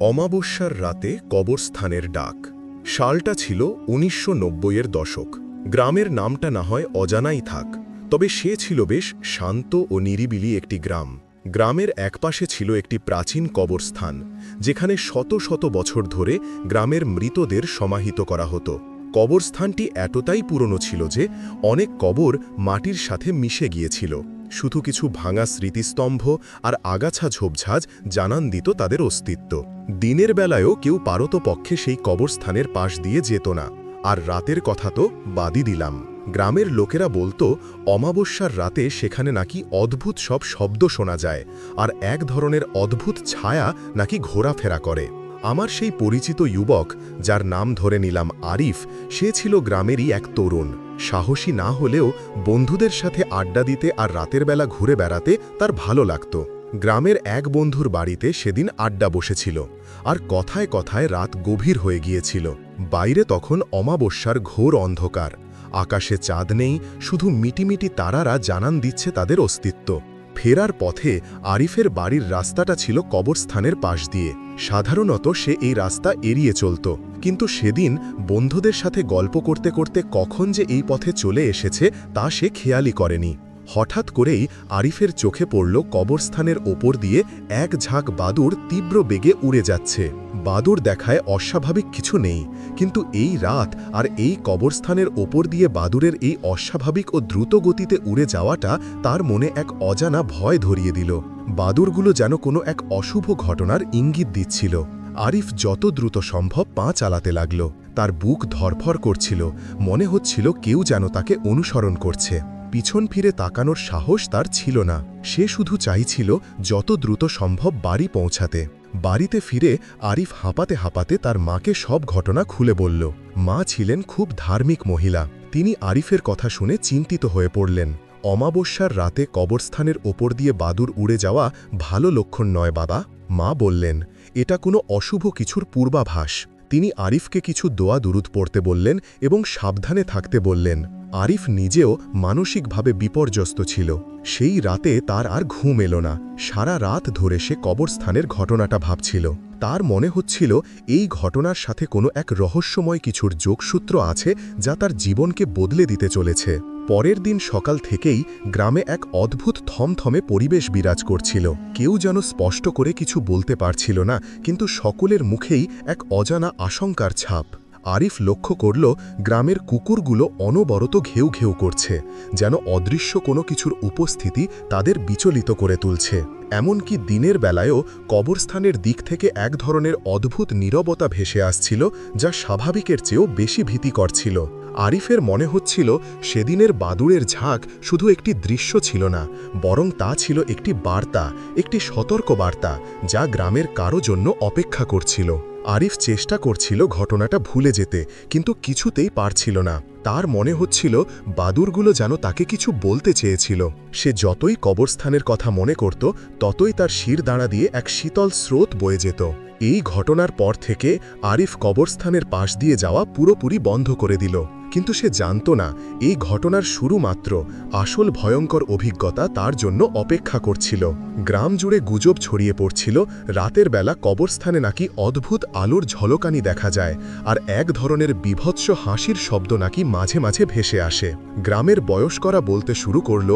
অমাবস্যার রাতে কবরস্থানের ডাক। সালটা ছিল ১৯৯০-এর দশক। গ্রামের নামটা না হয় অজানাই থাক, তবে সে ছিল বেশ শান্ত ও নিরিবিলি একটি গ্রাম। গ্রামের একপাশে ছিল একটি প্রাচীন কবরস্থান, যেখানে শত শত বছর ধরে গ্রামের মৃতদের সমাহিত করা হতো। কবরস্থানটি এতটাই পুরনো ছিল যে অনেক কবর মাটির সাথে মিশে গিয়েছিল। শুধু কিছু ভাঙা স্মৃতিস্তম্ভ আর আগাছা ঝোপঝাড় জানান দিত তাদের অস্তিত্ব। দিনের বেলায়ও কেউ পারতপক্ষে সেই কবরস্থানের পাশ দিয়ে যেত না, আর রাতের কথা তো বাদই দিলাম। গ্রামের লোকেরা বলতো অমাবস্যার রাতে সেখানে নাকি অদ্ভুত সব শব্দ শোনা যায়, আর এক ধরনের অদ্ভুত ছায়া নাকি ঘোরাফেরা করে। আমার সেই পরিচিত যুবক, যার নাম ধরে নিলাম আরিফ, সে ছিল গ্রামেরই এক তরুণ। সাহসী না হলেও বন্ধুদের সাথে আড্ডা দিতে আর রাতের বেলা ঘুরে বেড়াতে তার ভালো লাগত। গ্রামের এক বন্ধুর বাড়িতে সেদিন আড্ডা বসেছিল, আর কথায় কথায় রাত গভীর হয়ে গিয়েছিল। বাইরে তখন অমাবস্যার ঘোর অন্ধকার। আকাশে চাঁদ নেই, শুধু মিটিমিটি তারারা জানান দিচ্ছে তাদের অস্তিত্ব। ফেরার পথে আরিফের বাড়ির রাস্তাটা ছিল কবরস্থানের পাশ দিয়ে। সাধারণত সে এই রাস্তা এড়িয়ে চলত, কিন্তু সেদিন বন্ধুদের সাথে গল্প করতে করতে কখন যে এই পথে চলে এসেছে তা সে খেয়ালই করেনি। হঠাৎ করেই আরিফের চোখে পড়ল কবরস্থানের ওপর দিয়ে এক ঝাঁক বাদুড় তীব্র বেগে উড়ে যাচ্ছে। বাদুড় দেখায় অস্বাভাবিক কিছু নেই, কিন্তু এই রাত আর এই কবরস্থানের ওপর দিয়ে বাদুড়ের এই অস্বাভাবিক ও দ্রুত গতিতে উড়ে যাওয়াটা তার মনে এক অজানা ভয় ধরিয়ে দিল। বাদুড়গুলো যেন কোনো এক অশুভ ঘটনার ইঙ্গিত দিচ্ছিল। আরিফ যত দ্রুত সম্ভব পা চালাতে লাগল। তার বুক ধরফর করছিল, মনে হচ্ছিল কেউ যেন তাকে অনুসরণ করছে। পিছন ফিরে তাকানোর সাহস তার ছিল না। সে শুধু চাইছিল যত দ্রুত সম্ভব বাড়ি পৌঁছাতে। বাড়িতে ফিরে আরিফ হাঁপাতে হাঁপাতে তার মাকে সব ঘটনা খুলে বলল। মা ছিলেন খুব ধার্মিক মহিলা। তিনি আরিফের কথা শুনে চিন্তিত হয়ে পড়লেন। অমাবস্যার রাতে কবরস্থানের ওপর দিয়ে বাদুড় উড়ে যাওয়া ভালো লক্ষণ নয় বাবা, মা বললেন। এটা কোনো অশুভ কিছুর পূর্বাভাস। তিনি আরিফকে কিছু দোয়া দুরুদ পড়তে বললেন এবং সাবধানে থাকতে বললেন। আরিফ নিজেও মানসিকভাবে বিপর্যস্ত ছিল। সেই রাতে তার আর ঘুম এলো না। সারা রাত ধরে সে কবরস্থানের ঘটনাটা ভাবছিল। তার মনে হচ্ছিল এই ঘটনার সাথে কোনো এক রহস্যময় কিছুর যোগসূত্র আছে যা তার জীবনকে বদলে দিতে চলেছে। পরের দিন সকাল থেকেই গ্রামে এক অদ্ভুত থমথমে পরিবেশ বিরাজ করছিল। কেউ যেন স্পষ্ট করে কিছু বলতে পারছিল না, কিন্তু সকলের মুখেই এক অজানা আশঙ্কার ছাপ। আরিফ লক্ষ্য করল গ্রামের কুকুরগুলো অনবরত ঘেউ ঘেউ করছে, যেন অদৃশ্য কোনো কিছুর উপস্থিতি তাদের বিচলিত করে তুলছে। এমনকি দিনের বেলায়ও কবরস্থানের দিক থেকে এক ধরনের অদ্ভুত নীরবতা ভেসে আসছিল, যা স্বাভাবিকের চেয়েও বেশি ভীতিকর ছিল। আরিফের মনে হচ্ছিল সেদিনের বাদুড়ের ঝাঁক শুধু একটি দৃশ্য ছিল না, বরং তা ছিল একটি বার্তা, একটি সতর্ক বার্তা, যা গ্রামের কারো জন্য অপেক্ষা করছিল। আরিফ চেষ্টা করছিল ঘটনাটা ভুলে যেতে, কিন্তু কিছুতেই পারছিল না। তার মনে হচ্ছিল বাদুড়গুলো যেন তাকে কিছু বলতে চেয়েছিল। সে যতই কবরস্থানের কথা মনে করত, ততই তার শির দাঁড়া দিয়ে এক শীতল স্রোত বয়ে যেত। এই ঘটনার পর থেকে আরিফ কবরস্থানের পাশ দিয়ে যাওয়া পুরোপুরি বন্ধ করে দিল। কিন্তু সে জানত না এই ঘটনার শুরু মাত্র। আসল ভয়ঙ্কর অভিজ্ঞতা তার জন্য অপেক্ষা করছিল। গ্রাম জুড়ে গুজব ছড়িয়ে পড়ছিল রাতের বেলা কবরস্থানে নাকি অদ্ভুত আলোর ঝলকানি দেখা যায়, আর এক ধরনের বীভৎস হাসির শব্দ নাকি মাঝে মাঝে ভেসে আসে। গ্রামের বয়স্করা বলতে শুরু করল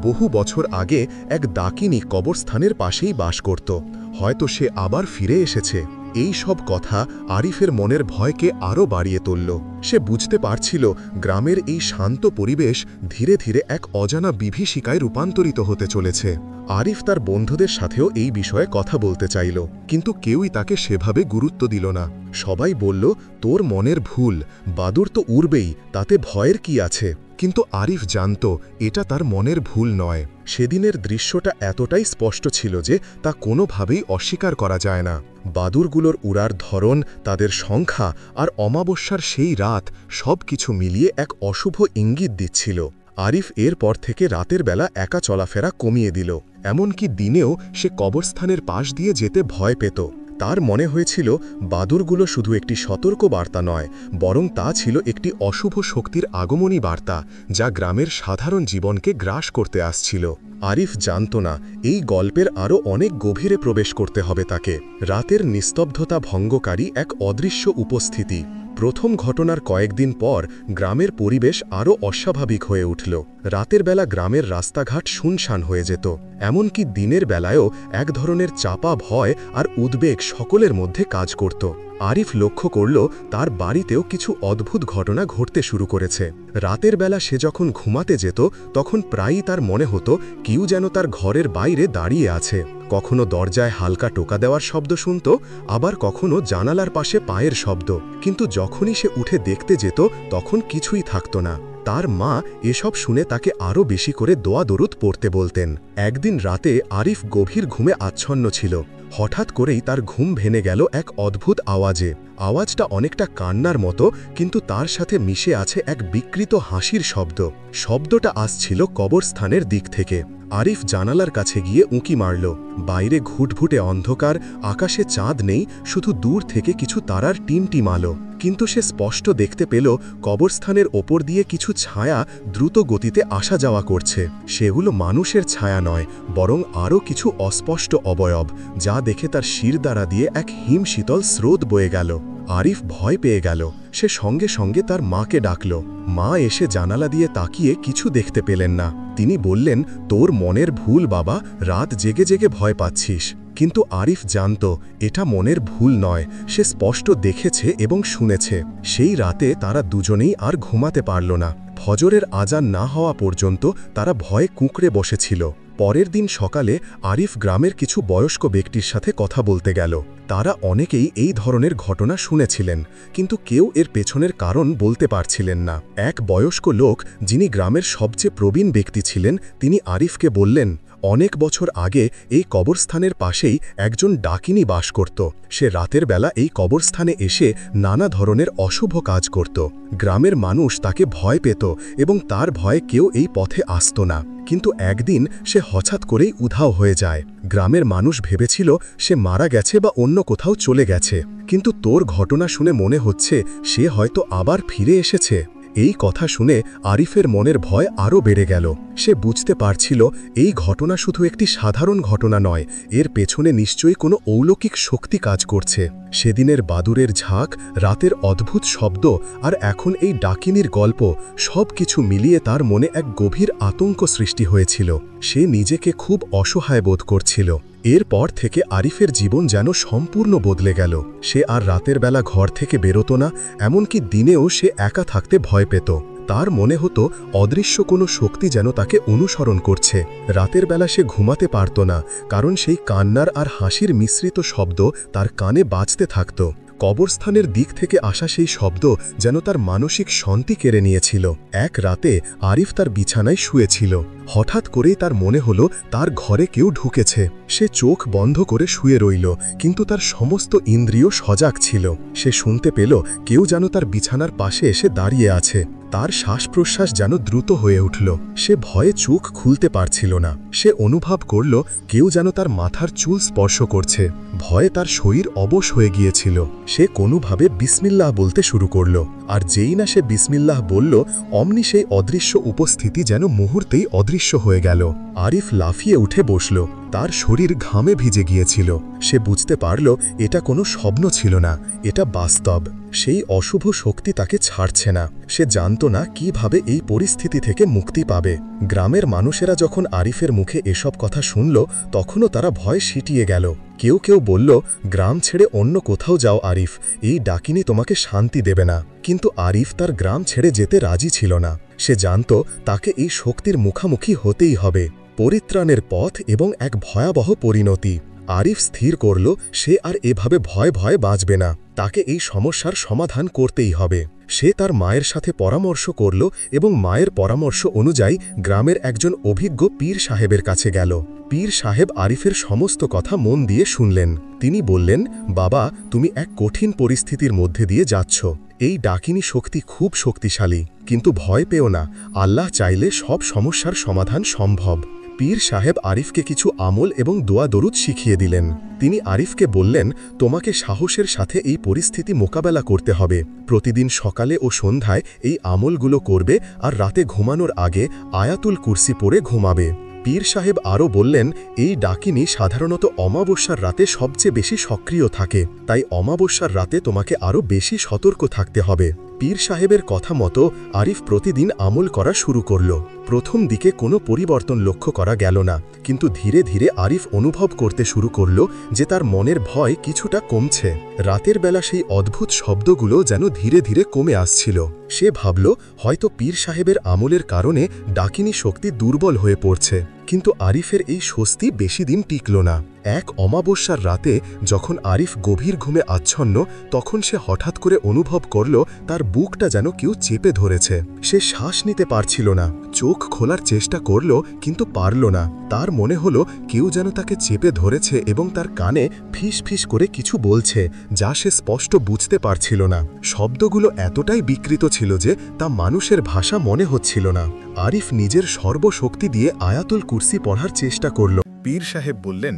বহু বছর আগে এক ডাকিনী কবরস্থানের পাশেই বাস করত। হয়তো সে আবার ফিরে এসেছে। এই সব কথা আরিফের মনের ভয়কে আরও বাড়িয়ে তুলল। সে বুঝতে পারছিল গ্রামের এই শান্ত পরিবেশ ধীরে ধীরে এক অজানা বিভীষিকায় রূপান্তরিত হতে চলেছে। আরিফ তার বন্ধুদের সাথেও এই বিষয়ে কথা বলতে চাইল, কিন্তু কেউই তাকে সেভাবে গুরুত্ব দিল না। সবাই বলল, তোর মনের ভুল, বাদুড় তো উড়বেই, তাতে ভয়ের কি আছে। কিন্তু আরিফ জানত এটা তার মনের ভুল নয়। সেদিনের দৃশ্যটা এতটাই স্পষ্ট ছিল যে তা কোনোভাবেই অস্বীকার করা যায় না। বাদুড়গুলোর উড়ার ধরন, তাদের সংখ্যা আর অমাবস্যার সেই রাত সব কিছু মিলিয়ে এক অশুভ ইঙ্গিত দিচ্ছিল। আরিফ এরপর থেকে রাতের বেলা একা চলাফেরা কমিয়ে দিল। এমনকি দিনেও সে কবরস্থানের পাশ দিয়ে যেতে ভয় পেত। তার মনে হয়েছিল বাদুরগুলো শুধু একটি সতর্ক বার্তা নয়, বরং তা ছিল একটি অশুভ শক্তির আগমনী বার্তা, যা গ্রামের সাধারণ জীবনকে গ্রাস করতে আসছিল। আরিফ জানত না এই গল্পের আরও অনেক গভীরে প্রবেশ করতে হবে তাকে। রাতের নিস্তব্ধতা ভঙ্গকারী এক অদৃশ্য উপস্থিতি। প্রথম ঘটনার কয়েকদিন পর গ্রামের পরিবেশ আরও অস্বাভাবিক হয়ে উঠল। রাতের বেলা গ্রামের রাস্তাঘাট শুনশান হয়ে যেত, এমনকি দিনের বেলায়ও এক ধরনের চাপা ভয় আর উদ্বেগ সকলের মধ্যে কাজ করত। আরিফ লক্ষ্য করল তার বাড়িতেও কিছু অদ্ভুত ঘটনা ঘটতে শুরু করেছে। রাতের বেলা সে যখন ঘুমাতে যেত তখন প্রায়ই তার মনে হতো কেউ যেন তার ঘরের বাইরে দাঁড়িয়ে আছে। কখনো দরজায় হালকা টোকা দেওয়ার শব্দ শুনত, আবার কখনো জানালার পাশে পায়ের শব্দ। কিন্তু যখনই সে উঠে দেখতে যেত তখন কিছুই থাকত না। তার মা এসব শুনে তাকে আরও বেশি করে দোয়া দরুদ পড়তে বলতেন। একদিন রাতে আরিফ গভীর ঘুমে আচ্ছন্ন ছিল। হঠাৎ করেই তার ঘুম ভেঙে গেল এক অদ্ভুত আওয়াজে। আওয়াজটা অনেকটা কান্নার মতো, কিন্তু তার সাথে মিশে আছে এক বিকৃত হাসির শব্দ। শব্দটা আসছিল কবরস্থানের দিক থেকে। আরিফ জানালার কাছে গিয়ে উঁকি মারল। বাইরে ঘুটঘুটে অন্ধকার, আকাশে চাঁদ নেই, শুধু দূর থেকে কিছু তারার টিমটিম আলো। কিন্তু সে স্পষ্ট দেখতে পেল কবরস্থানের ওপর দিয়ে কিছু ছায়া দ্রুত গতিতে আসা যাওয়া করছে। সেগুলো মানুষের ছায়া নয়, বরং আরও কিছু অস্পষ্ট অবয়ব, যা দেখে তার শিরদাঁড়া দিয়ে এক হিমশীতল স্রোত বয়ে গেল। আরিফ ভয় পেয়ে গেল। সে সঙ্গে সঙ্গে তার মাকে ডাকল। মা এসে জানালা দিয়ে তাকিয়ে কিছু দেখতে পেলেন না। তিনি বললেন, তোর মনের ভুল বাবা, রাত জেগে জেগে ভয় পাচ্ছিস। কিন্তু আরিফ জানত এটা মনের ভুল নয়, সে স্পষ্ট দেখেছে এবং শুনেছে। সেই রাতে তারা দুজনেই আর ঘুমাতে পারল না। ফজরের আজান না হওয়া পর্যন্ত তারা ভয়ে কুঁকড়ে বসেছিল। পরের দিন সকালে আরিফ গ্রামের কিছু বয়স্ক ব্যক্তির সাথে কথা বলতে গেল। তারা অনেকেই এই ধরনের ঘটনা শুনেছিলেন, কিন্তু কেউ এর পেছনের কারণ বলতে পারছিলেন না। এক বয়স্ক লোক, যিনি গ্রামের সবচেয়ে প্রবীণ ব্যক্তি ছিলেন, তিনি আরিফকে বললেন, অনেক বছর আগে এই কবরস্থানের পাশেই একজন ডাকিনী বাস করত। সে রাতের বেলা এই কবরস্থানে এসে নানা ধরনের অশুভ কাজ করত। গ্রামের মানুষ তাকে ভয় পেত এবং তার ভয়ে কেউ এই পথে আসত না। কিন্তু একদিন সে হঠাৎ করেই উধাও হয়ে যায়। গ্রামের মানুষ ভেবেছিল সে মারা গেছে বা অন্য কোথাও চলে গেছে, কিন্তু তোর ঘটনা শুনে মনে হচ্ছে সে হয়তো আবার ফিরে এসেছে। এই কথা শুনে আরিফের মনের ভয় আরও বেড়ে গেল। সে বুঝতে পারছিল এই ঘটনা শুধু একটি সাধারণ ঘটনা নয়, এর পেছনে নিশ্চয়ই কোনো অলৌকিক শক্তি কাজ করছে। সেদিনের বাদুরের ঝাঁক, রাতের অদ্ভুত শব্দ আর এখন এই ডাকিনীর গল্প, সব কিছু মিলিয়ে তার মনে এক গভীর আতঙ্ক সৃষ্টি হয়েছিল। সে নিজেকে খুব অসহায় বোধ করছিল। এরপর থেকে আরিফের জীবন যেন সম্পূর্ণ বদলে গেল। সে আর রাতের বেলা ঘর থেকে বেরোত না, এমনকি দিনেও সে একা থাকতে ভয় পেত। তার মনে হতো অদৃশ্য কোনো শক্তি যেন তাকে অনুসরণ করছে। রাতের বেলা সে ঘুমাতে পারত না, কারণ সেই কান্নার আর হাসির মিশ্রিত শব্দ তার কানে বাজতে থাকত। কবরস্থানের দিক থেকে আসা সেই শব্দ যেন তার মানসিক শান্তি কেড়ে নিয়েছিল। এক রাতে আরিফ তার বিছানায় শুয়েছিল। হঠাৎ করেই তার মনে হলো তার ঘরে কেউ ঢুকেছে। সে চোখ বন্ধ করে শুয়ে রইল, কিন্তু তার সমস্ত ইন্দ্রিয় সজাগ ছিল। সে শুনতে পেল কেউ যেন তার বিছানার পাশে এসে দাঁড়িয়ে আছে। তার শ্বাস প্রশ্বাস যেন দ্রুত হয়ে উঠল। সে ভয়ে চোখ খুলতে পারছিল না। সে অনুভব করল কেউ যেন তার মাথার চুল স্পর্শ করছে। ভয়ে তার শরীর অবশ হয়ে গিয়েছিল। সে কোনোভাবে বিসমিল্লাহ বলতে শুরু করল, আর যেই না সে বিসমিল্লাহ বলল, অমনি সেই অদৃশ্য উপস্থিতি যেন মুহূর্তেই অদৃশ্য হয়ে গেল। আরিফ লাফিয়ে উঠে বসল। তার শরীর ঘামে ভিজে গিয়েছিল। সে বুঝতে পারল এটা কোনো স্বপ্ন ছিল না, এটা বাস্তব। সেই অশুভ শক্তি তাকে ছাড়ছে না। সে জানত না কিভাবে এই পরিস্থিতি থেকে মুক্তি পাবে। গ্রামের মানুষেরা যখন আরিফের মুখে এসব কথা শুনল, তখনও তারা ভয় সিটিয়ে গেল। কেউ কেউ বলল, গ্রাম ছেড়ে অন্য কোথাও যাও আরিফ, এই ডাকিনী তোমাকে শান্তি দেবে না। কিন্তু আরিফ তার গ্রাম ছেড়ে যেতে রাজি ছিল না। সে জানত তাকে এই শক্তির মুখোমুখি হতেই হবে। পরিত্রাণের পথ এবং এক ভয়াবহ পরিণতি। আরিফ স্থির করল সে আর এভাবে ভয়ে ভয়ে বাঁচবে না। তাকে এই সমস্যার সমাধান করতেই হবে। সে তার মায়ের সাথে পরামর্শ করল এবং মায়ের পরামর্শ অনুযায়ী গ্রামের একজন অভিজ্ঞ পীর সাহেবের কাছে গেল। পীর সাহেব আরিফের সমস্ত কথা মন দিয়ে শুনলেন। তিনি বললেন, বাবা, তুমি এক কঠিন পরিস্থিতির মধ্যে দিয়ে যাচ্ছ। এই ডাকিনী শক্তি খুব শক্তিশালী, কিন্তু ভয় পেও না। আল্লাহ চাইলে সব সমস্যার সমাধান সম্ভব। পীর সাহেব আরিফকে কিছু আমল এবং দোয়া দরুদ শিখিয়ে দিলেন। তিনি আরিফকে বললেন, তোমাকে সাহসের সাথে এই পরিস্থিতি মোকাবেলা করতে হবে। প্রতিদিন সকালে ও সন্ধ্যায় এই আমলগুলো করবে আর রাতে ঘুমানোর আগে আয়াতুল কুরসি পড়ে ঘুমাবে। পীর সাহেব আরও বললেন, এই ডাকিনী সাধারণত অমাবস্যার রাতে সবচেয়ে বেশি সক্রিয় থাকে, তাই অমাবস্যার রাতে তোমাকে আরও বেশি সতর্ক থাকতে হবে। পীর সাহেবের কথা মতো আরিফ প্রতিদিন আমল করা শুরু করল। প্রথম দিকে কোনো পরিবর্তন লক্ষ্য করা গেল না, কিন্তু ধীরে ধীরে আরিফ অনুভব করতে শুরু করল যে তার মনের ভয় কিছুটা কমছে। রাতের বেলা সেই অদ্ভুত শব্দগুলো যেন ধীরে ধীরে কমে আসছিল। সে ভাবল, হয়তো পীর সাহেবের আমলের কারণে ডাকিনী শক্তি দুর্বল হয়ে পড়ছে। কিন্তু আরিফের এই স্বস্তি বেশি দিন টিকল না। এক অমাবস্যার রাতে যখন আরিফ গভীর ঘুমে আচ্ছন্ন, তখন সে হঠাৎ করে অনুভব করল তার বুকটা যেন কেউ চেপে ধরেছে। সে শ্বাস নিতে পারছিল না। চোখ খোলার চেষ্টা করল, কিন্তু পারল না। তার মনে হলো কেউ যেন তাকে চেপে ধরেছে এবং তার কানে ফিস ফিস করে কিছু বলছে, যা সে স্পষ্ট বুঝতে পারছিল না। শব্দগুলো এতটাই বিকৃত ছিল যে তা মানুষের ভাষা মনে হচ্ছিল না। আরিফ নিজের সর্বশক্তি দিয়ে আয়াতুল কুরসি পড়ার চেষ্টা করল। পীর সাহেব বললেন,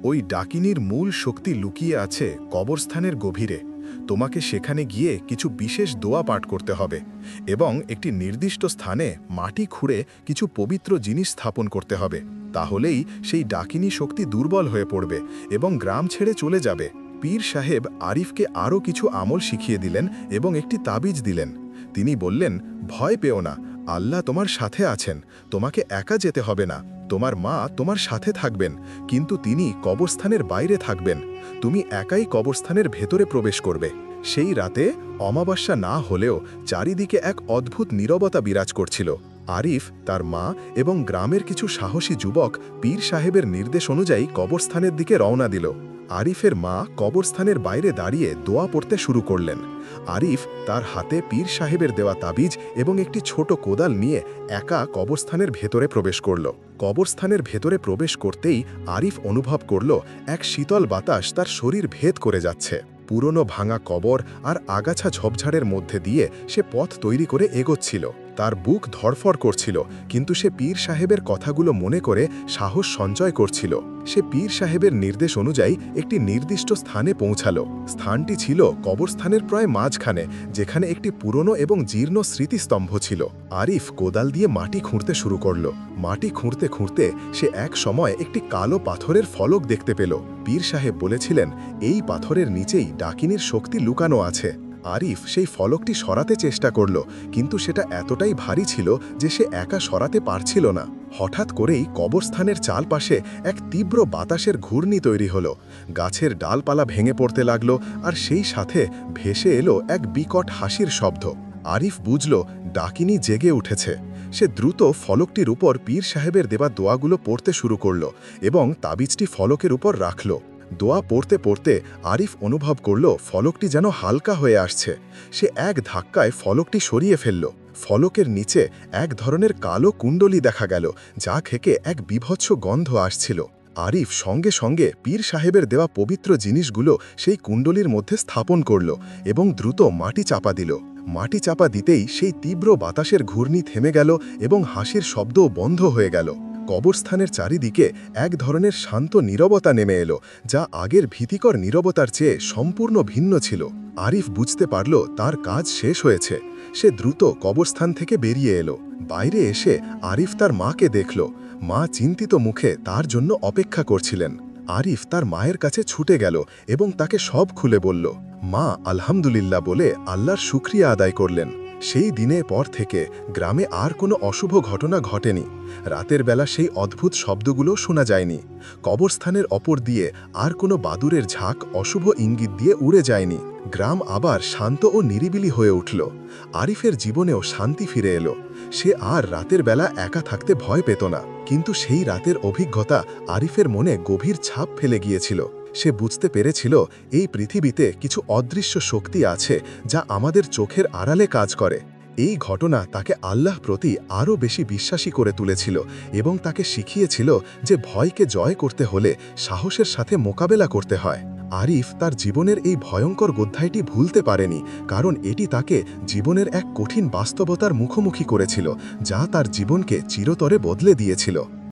ওই ডাকিনীর মূল শক্তি লুকিয়ে আছে কবরস্থানের গভীরে। তোমাকে সেখানে গিয়ে কিছু বিশেষ দোয়া পাঠ করতে হবে এবং একটি নির্দিষ্ট স্থানে মাটি খুঁড়ে কিছু পবিত্র জিনিস স্থাপন করতে হবে। তাহলেই সেই ডাকিনী শক্তি দুর্বল হয়ে পড়বে এবং গ্রাম ছেড়ে চলে যাবে। পীর সাহেব আরিফকে আরও কিছু আমল শিখিয়ে দিলেন এবং একটি তাবিজ দিলেন। তিনি বললেন, ভয় পেও না, আল্লাহ তোমার সাথে আছেন, তোমাকে একা যেতে হবে না। তোমার মা তোমার সাথে থাকবেন, কিন্তু তিনি কবরস্থানের বাইরে থাকবেন। তুমি একাই কবরস্থানের ভেতরে প্রবেশ করবে। সেই রাতে অমাবস্যা না হলেও চারিদিকে এক অদ্ভুত নীরবতা বিরাজ করছিল। আরিফ, তার মা এবং গ্রামের কিছু সাহসী যুবক পীর সাহেবের নির্দেশ অনুযায়ী কবরস্থানের দিকে রওনা দিল। আরিফের মা কবরস্থানের বাইরে দাঁড়িয়ে দোয়া পড়তে শুরু করলেন। আরিফ তার হাতে পীর সাহেবের দেওয়া তাবিজ এবং একটি ছোট কোদাল নিয়ে একা কবরস্থানের ভেতরে প্রবেশ করল। কবরস্থানের ভেতরে প্রবেশ করতেই আরিফ অনুভব করল এক শীতল বাতাস তার শরীর ভেদ করে যাচ্ছে। পুরনো ভাঙা কবর আর আগাছা ঝোপঝাড়ের মধ্যে দিয়ে সে পথ তৈরি করে এগোচ্ছিল। তার বুক ধড়ফড় করছিল, কিন্তু সে পীর সাহেবের কথাগুলো মনে করে সাহস সঞ্চয় করছিল। সে পীর সাহেবের নির্দেশ অনুযায়ী একটি নির্দিষ্ট স্থানে পৌঁছালো। স্থানটি ছিল কবরস্থানের প্রায় মাঝখানে, যেখানে একটি পুরনো এবং জীর্ণ স্মৃতিস্তম্ভ ছিল। আরিফ কোদাল দিয়ে মাটি খুঁড়তে শুরু করল। মাটি খুঁড়তে খুঁড়তে সে এক সময় একটি কালো পাথরের ফলক দেখতে পেল। পীর সাহেব বলেছিলেন, এই পাথরের নিচেই ডাকিনীর শক্তি লুকানো আছে। আরিফ সেই ফলকটি সরাতে চেষ্টা করল, কিন্তু সেটা এতটাই ভারী ছিল যে সে একা সরাতে পারছিল না। হঠাৎ করেই কবরস্থানের চারপাশে এক তীব্র বাতাসের ঘূর্ণি তৈরি হলো। গাছের ডালপালা ভেঙে পড়তে লাগলো, আর সেই সাথে ভেসে এলো এক বিকট হাসির শব্দ। আরিফ বুঝল ডাকিনী জেগে উঠেছে। সে দ্রুত ফলকটির উপর পীর সাহেবের দেওয়া দোয়াগুলো পড়তে শুরু করল এবং তাবিজটি ফলকের উপর রাখল। দোয়া পড়তে পড়তে আরিফ অনুভব করল ফলকটি যেন হালকা হয়ে আসছে। সে এক ধাক্কায় ফলকটি সরিয়ে ফেলল। ফলকের নিচে এক ধরনের কালো কুণ্ডলী দেখা গেল, যা থেকে এক বীভৎস গন্ধ আসছিল। আরিফ সঙ্গে সঙ্গে পীর সাহেবের দেওয়া পবিত্র জিনিসগুলো সেই কুণ্ডলীর মধ্যে স্থাপন করল এবং দ্রুত মাটি চাপা দিল। মাটি চাপা দিতেই সেই তীব্র বাতাসের ঘূর্ণি থেমে গেল এবং হাসির শব্দও বন্ধ হয়ে গেল। কবরস্থানের চারিদিকে এক ধরনের শান্ত নীরবতা নেমে এলো, যা আগের ভীতিকর নীরবতার চেয়ে সম্পূর্ণ ভিন্ন ছিল। আরিফ বুঝতে পারল তার কাজ শেষ হয়েছে। সে দ্রুত কবরস্থান থেকে বেরিয়ে এলো। বাইরে এসে আরিফ তার মাকে দেখল। মা চিন্তিত মুখে তার জন্য অপেক্ষা করছিলেন। আরিফ তার মায়ের কাছে ছুটে গেল এবং তাকে সব খুলে বলল। মা আলহামদুলিল্লাহ বলে আল্লাহর শুকরিয়া আদায় করলেন। সেই দিনের পর থেকে গ্রামে আর কোনো অশুভ ঘটনা ঘটেনি। রাতের বেলা সেই অদ্ভুত শব্দগুলো শোনা যায়নি। কবরস্থানের অপর দিয়ে আর কোনো বাদুরের ঝাঁক অশুভ ইঙ্গিত দিয়ে উড়ে যায়নি। গ্রাম আবার শান্ত ও নিরিবিলি হয়ে উঠল। আরিফের জীবনেও শান্তি ফিরে এলো। সে আর রাতের বেলা একা থাকতে ভয় পেত না। কিন্তু সেই রাতের অভিজ্ঞতা আরিফের মনে গভীর ছাপ ফেলে গিয়েছিল। সে বুঝতে পেরেছিল এই পৃথিবীতে কিছু অদৃশ্য শক্তি আছে যা আমাদের চোখের আড়ালে কাজ করে। এই ঘটনা তাকে আল্লাহ প্রতি আরও বেশি বিশ্বাসী করে তুলেছিল এবং তাকে শিখিয়েছিল যে ভয়কে জয় করতে হলে সাহসের সাথে মোকাবেলা করতে হয়। আরিফ তার জীবনের এই ভয়ঙ্কর অধ্যায়টি ভুলতে পারেনি, কারণ এটি তাকে জীবনের এক কঠিন বাস্তবতার মুখোমুখি করেছিল, যা তার জীবনকে চিরতরে বদলে দিয়েছিল।